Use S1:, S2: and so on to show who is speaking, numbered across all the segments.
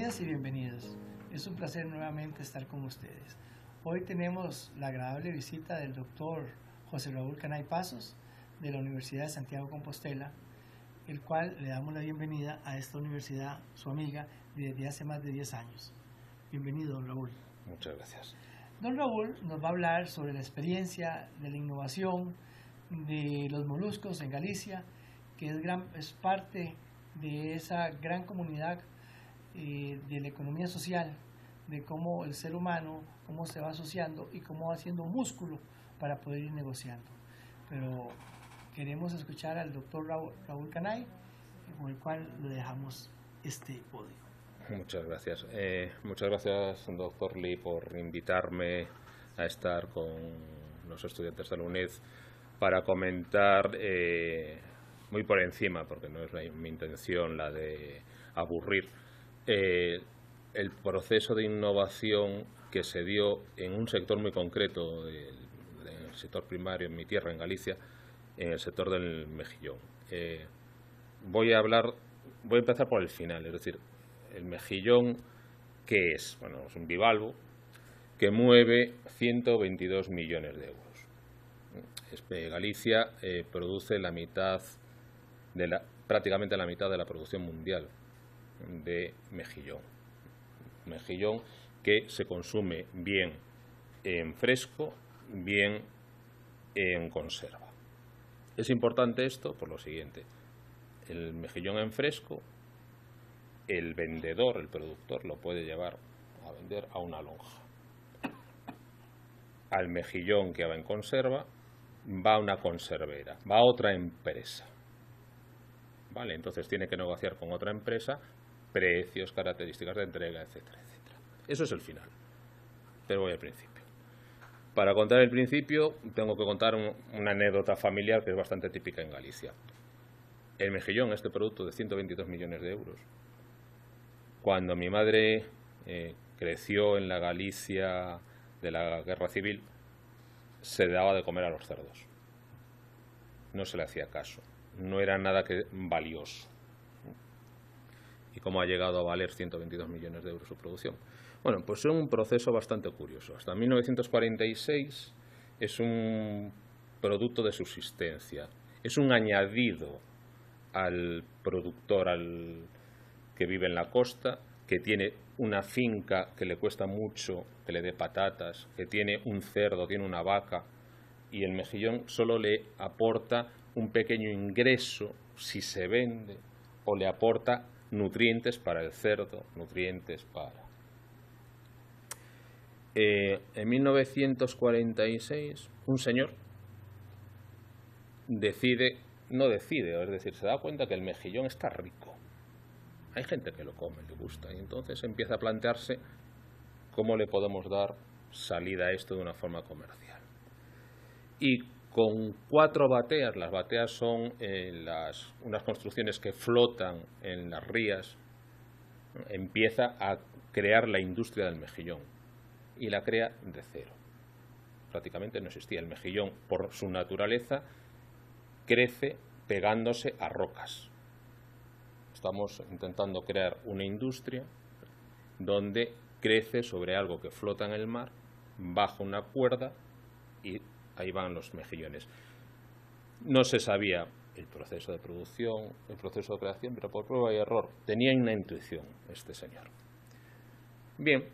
S1: Bienvenidas y bienvenidos. Es un placer nuevamente estar con ustedes. Hoy tenemos la agradable visita del doctor José Raúl Canay Pasos de la Universidad de Santiago de Compostela, el cual le damos la bienvenida a esta universidad, su amiga, desde hace más de 10 años. Bienvenido, don Raúl.
S2: Muchas gracias.
S1: Don Raúl nos va a hablar sobre la experiencia de la innovación de los moluscos en Galicia, que es parte de esa gran comunidad de la economía social, de cómo el ser humano, cómo se va asociando y cómo va haciendo músculo para poder ir negociando. Pero queremos escuchar al doctor Raúl Canay, con el cual le dejamos este podio.
S2: Muchas gracias, doctor Lee, por invitarme a estar con los estudiantes de la UNED para comentar muy por encima, porque no es mi intención la de aburrir, el proceso de innovación que se dio en un sector muy concreto del sector primario en mi tierra, en Galicia, en el sector del mejillón. Voy a empezar por el final, es decir, el mejillón, ¿qué es? Bueno, es un bivalvo que mueve 122 millones de euros. Galicia produce prácticamente la mitad de la producción mundial de mejillón. Mejillón que se consume bien en fresco, bien en conserva. Es importante esto por lo siguiente: el mejillón en fresco, el vendedor, el productor, lo puede llevar a vender a una lonja. Al mejillón que va en conserva, va a una conservera, va a otra empresa. ¿Vale? Entonces tiene que negociar con otra empresa precios, características de entrega, etcétera, etcétera. Eso es el final. Pero voy al principio. Para contar el principio, tengo que contar una anécdota familiar que es bastante típica en Galicia. El mejillón, este producto de 122 millones de euros, cuando mi madre creció en la Galicia de la Guerra Civil, se daba de comer a los cerdos. No se le hacía caso. No era nada valioso. ¿Y cómo ha llegado a valer 122 millones de euros su producción? Bueno, pues es un proceso bastante curioso. Hasta 1946 es un producto de subsistencia. Es un añadido al productor que vive en la costa, que tiene una finca que le cuesta mucho que le dé patatas, que tiene un cerdo, tiene una vaca, y el mejillón solo le aporta un pequeño ingreso si se vende, o le aporta nutrientes para el cerdo, nutrientes para... En 1946 un señor es decir, se da cuenta que el mejillón está rico. Hay gente que lo come, le gusta, y entonces empieza a plantearse cómo le podemos dar salida a esto de una forma comercial. Y con 4 bateas, las bateas son unas construcciones que flotan en las rías, empieza a crear la industria del mejillón, y la crea de cero. Prácticamente no existía. El mejillón, por su naturaleza, crece pegándose a rocas. Estamos intentando crear una industria donde crece sobre algo que flota en el mar, baja una cuerda y ahí van los mejillones. No se sabía el proceso de producción, el proceso de creación, pero por prueba y error tenía una intuición este señor. Bien,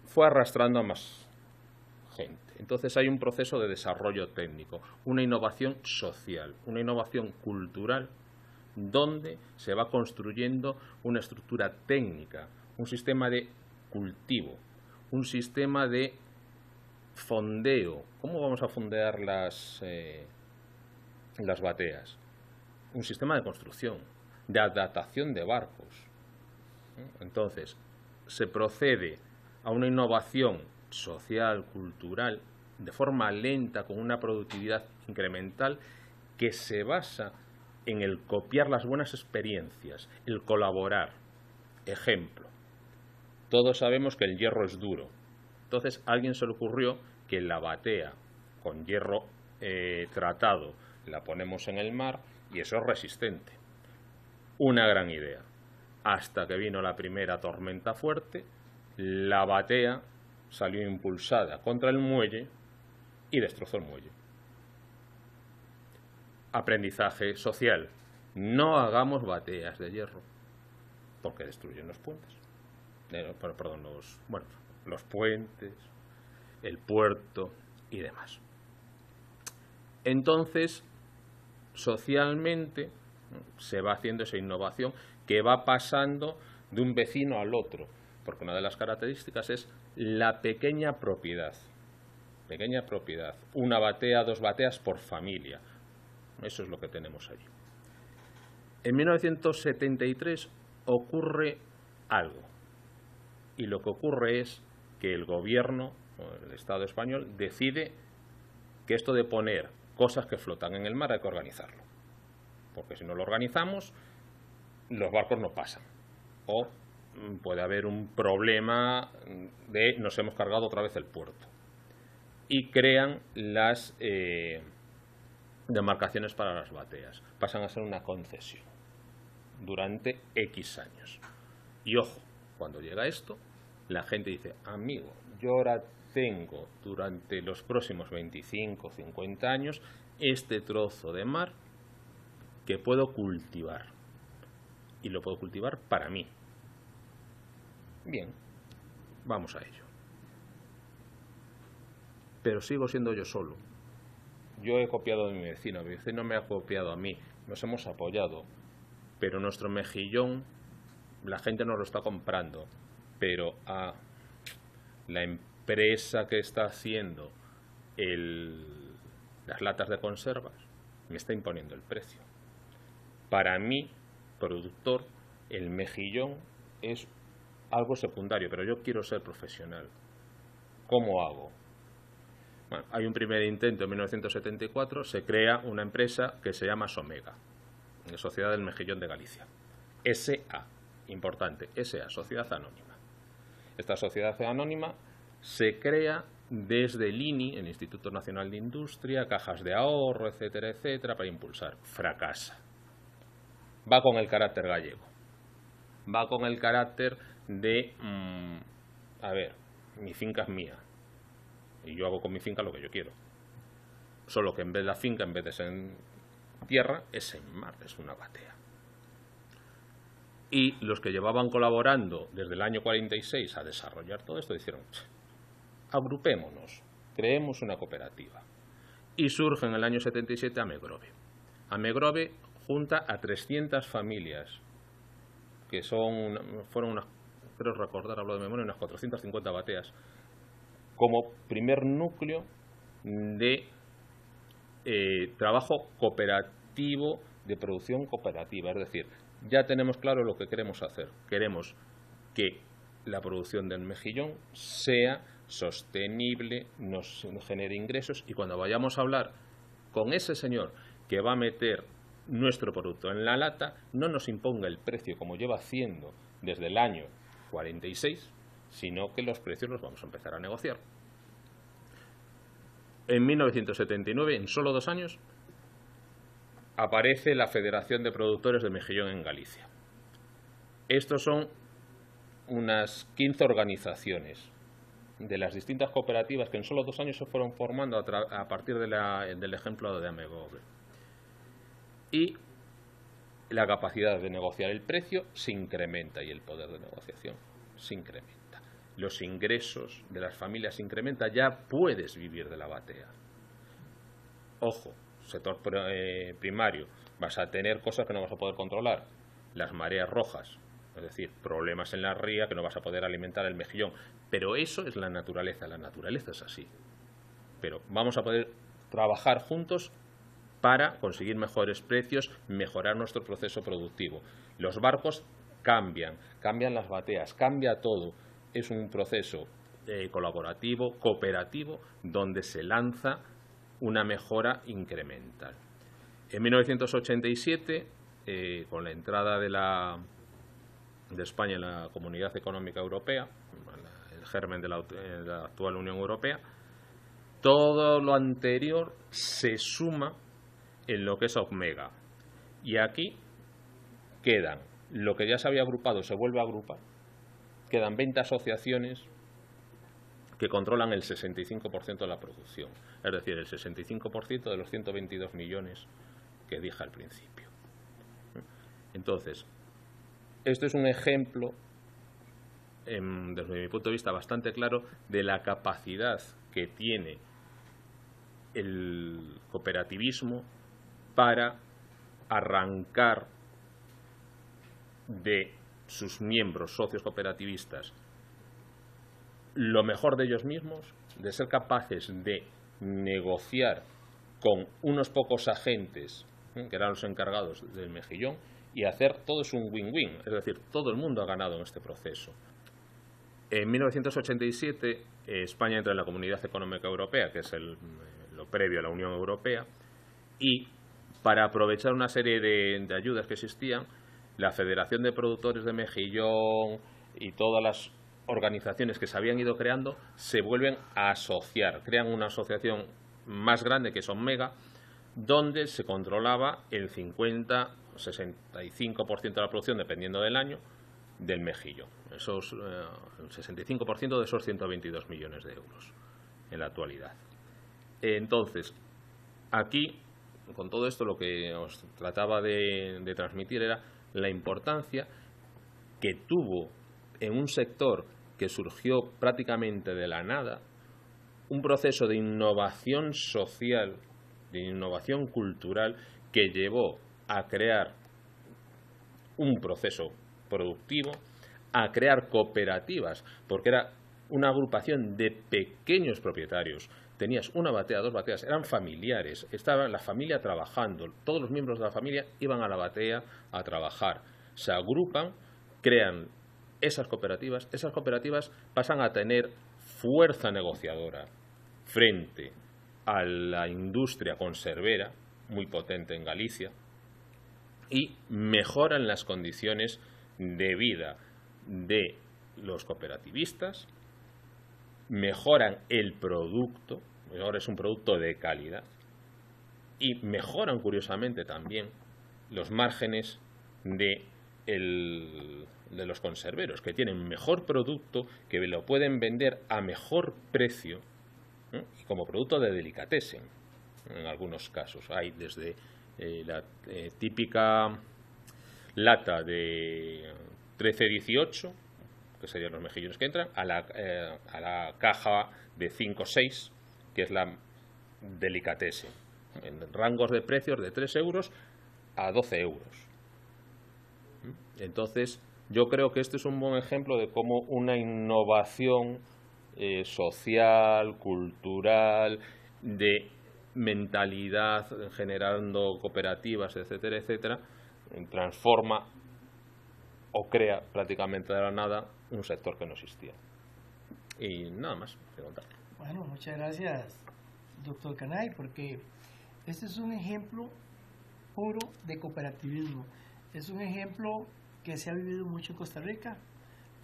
S2: fue arrastrando a más gente. Entonces hay un proceso de desarrollo técnico, una innovación social, una innovación cultural, donde se va construyendo una estructura técnica, un sistema de cultivo, un sistema de fondeo. ¿Cómo vamos a fondear las bateas? Un sistema de construcción, de adaptación de barcos. Entonces, se procede a una innovación social, cultural, de forma lenta, con una productividad incremental, que se basa en el copiar las buenas experiencias, el colaborar. Ejemplo, todos sabemos que el hierro es duro. Entonces a alguien se le ocurrió que la batea con hierro tratado la ponemos en el mar y eso es resistente. Una gran idea. hasta que vino la primera tormenta fuerte, la batea salió impulsada contra el muelle y destrozó el muelle. Aprendizaje social. No hagamos bateas de hierro, porque destruyen los puentes. Perdón, los puentes, el puerto y demás. Entonces, socialmente se va haciendo esa innovación que va pasando de un vecino al otro, porque una de las características es la pequeña propiedad. Pequeña propiedad, una batea, 2 bateas por familia. Eso es lo que tenemos allí. En 1973 ocurre algo, y lo que ocurre es que el gobierno, el Estado español, decide que esto de poner cosas que flotan en el mar hay que organizarlo, porque si no lo organizamos, los barcos no pasan, o puede haber un problema de nos hemos cargado otra vez el puerto, y crean las demarcaciones para las bateas. Pasan a ser una concesión durante X años. Y ojo, cuando llega esto, la gente dice, amigo, yo ahora tengo durante los próximos 25, 50 años este trozo de mar que puedo cultivar. Y lo puedo cultivar para mí. Bien, vamos a ello. Pero sigo siendo yo solo. Yo he copiado de mi vecino me ha copiado a mí, nos hemos apoyado, pero nuestro mejillón, la gente no lo está comprando, pero a la empresa que está haciendo las latas de conservas me está imponiendo el precio. Para mí, productor, el mejillón es algo secundario, pero yo quiero ser profesional. ¿Cómo hago? Bueno, hay un primer intento en 1974, se crea una empresa que se llama Somega, Sociedad del Mejillón de Galicia. SA, importante, SA, Sociedad Anónima. Esta sociedad anónima se crea desde el INI, el Instituto Nacional de Industria, cajas de ahorro, etcétera, etcétera, para impulsar. Fracasa. Va con el carácter gallego. Va con el carácter de, a ver, mi finca es mía. Y yo hago con mi finca lo que yo quiero. Solo que en vez de la finca, en vez de ser en tierra, es en mar, es una batea. Y los que llevaban colaborando desde el año 46 a desarrollar todo esto, dijeron, agrupémonos, creemos una cooperativa. Y surge en el año 77 Amegrove. Amegrove junta a 300 familias, que fueron unas, creo recordar, hablo de memoria, unas 450 bateas, como primer núcleo de trabajo cooperativo, de producción cooperativa. Es decir, ya tenemos claro lo que queremos hacer. Queremos que la producción del mejillón sea sostenible, nos genere ingresos, y cuando vayamos a hablar con ese señor que va a meter nuestro producto en la lata, no nos imponga el precio como lleva haciendo desde el año 46, sino que los precios los vamos a empezar a negociar. En 1979, en solo 2 años, aparece la Federación de Productores de Mejillón en Galicia. Estos son unas 15 organizaciones de las distintas cooperativas que en solo 2 años se fueron formando a partir del ejemplo de Amegrove. Y la capacidad de negociar el precio se incrementa y el poder de negociación se incrementa. Los ingresos de las familias se incrementan, ya puedes vivir de la batea. Ojo, sector primario, vas a tener cosas que no vas a poder controlar, las mareas rojas, es decir, problemas en la ría que no vas a poder alimentar el mejillón, pero eso es la naturaleza es así. Pero vamos a poder trabajar juntos para conseguir mejores precios, mejorar nuestro proceso productivo. Los barcos cambian las bateas, cambia todo. Es un proceso colaborativo, cooperativo, donde se lanza una mejora incremental. En 1987, con la entrada de España en la Comunidad Económica Europea, el germen de la actual Unión Europea, todo lo anterior se suma en lo que es Omega. Y aquí quedan lo que ya se había agrupado se vuelve a agrupar, quedan 20 asociaciones que controlan el 65% de la producción, es decir, el 65% de los 122 millones que dije al principio. Entonces, esto es un ejemplo, desde mi punto de vista, bastante claro de la capacidad que tiene el cooperativismo para arrancar de sus miembros socios cooperativistas lo mejor de ellos mismos, de ser capaces de negociar con unos pocos agentes, que eran los encargados del mejillón, y hacer todo es un win-win, es decir, todo el mundo ha ganado en este proceso. En 1987 España entra en la Comunidad Económica Europea, que es lo previo a la Unión Europea, y para aprovechar una serie de ayudas que existían, la Federación de Productores de Mejillón y todas las organizaciones que se habían ido creando se vuelven a asociar, crean una asociación más grande que es Omega, donde se controlaba el 50 o 65% de la producción, dependiendo del año, del mejillón. El 65% de esos 122 millones de euros en la actualidad. Entonces, aquí, con todo esto, lo que os trataba de transmitir era la importancia que tuvo en un sector que surgió prácticamente de la nada, un proceso de innovación social, de innovación cultural, que llevó a crear un proceso productivo, a crear cooperativas, porque era una agrupación de pequeños propietarios. Tenías una batea, dos bateas, eran familiares, estaba la familia trabajando, todos los miembros de la familia iban a la batea a trabajar, se agrupan, crean esas cooperativas pasan a tener fuerza negociadora frente a la industria conservera, muy potente en Galicia, y mejoran las condiciones de vida de los cooperativistas, mejoran el producto, ahora es un producto de calidad, y mejoran curiosamente también los márgenes de los conserveros, que tienen mejor producto, que lo pueden vender a mejor precio, y como producto de delicatessen en algunos casos. Hay desde la típica lata de 13-18, que serían los mejillones que entran, a la caja de 5-6, que es la delicatessen, en rangos de precios de 3 euros a 12 euros. Entonces, yo creo que este es un buen ejemplo de cómo una innovación social, cultural, de mentalidad, generando cooperativas, etcétera, etcétera, transforma o crea prácticamente de la nada un sector que no existía. Y nada más que contar.
S1: Bueno, muchas gracias, doctor Canay, porque este es un ejemplo puro de cooperativismo. Es un ejemplo que se ha vivido mucho en Costa Rica.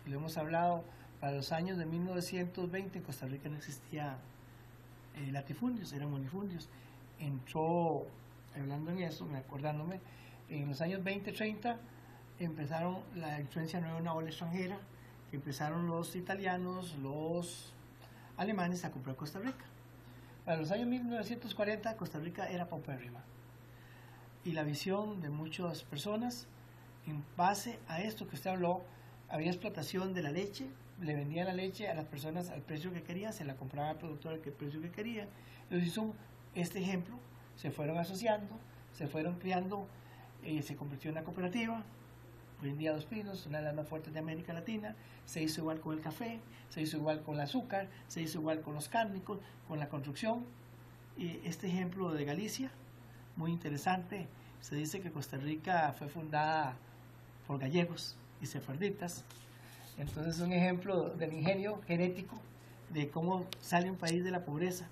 S1: Lo hemos hablado, para los años de 1920 en Costa Rica no existía latifundios, eran unifundios. Entró, hablando en eso, acordándome, en los años 20-30 empezaron la influencia nueva de una ola extranjera, que empezaron los italianos, los alemanes a comprar Costa Rica. Para los años 1940 Costa Rica era paupérrima, y la visión de muchas personas, en base a esto que usted habló, había explotación de la leche, le vendían la leche a las personas al precio que querían, se la compraba al productor al precio que quería. Entonces hizo este ejemplo, se fueron asociando, se fueron criando, se convirtió en una cooperativa. Hoy en día Dos Pinos, una de las más fuertes de América Latina. Se hizo igual con el café, se hizo igual con el azúcar, se hizo igual con los cárnicos, con la construcción. Y este ejemplo de Galicia, muy interesante. Se dice que Costa Rica fue fundada por gallegos y sefarditas. Entonces es un ejemplo del ingenio genético de cómo sale un país de la pobreza.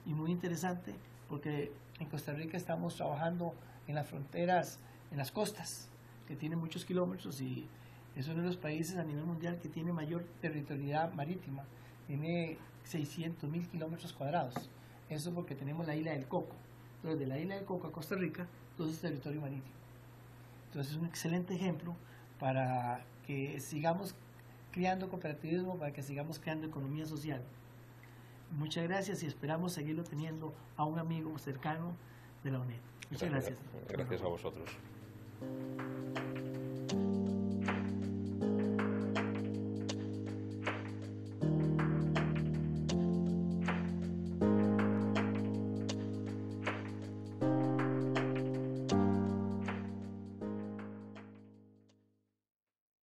S1: Y muy interesante porque en Costa Rica estamos trabajando en las fronteras, en las costas, que tienen muchos kilómetros, y es uno de los países a nivel mundial que tiene mayor territorialidad marítima. Tiene 600.000 kilómetros cuadrados. Eso porque tenemos la isla del Coco. Entonces, de la isla del Coco a Costa Rica, todo es territorio marítimo. Entonces, es un excelente ejemplo para que sigamos creando cooperativismo, para que sigamos creando economía social. Muchas gracias y esperamos seguirlo teniendo a un amigo cercano de la UNED. Muchas gracias.
S2: Gracias a vosotros.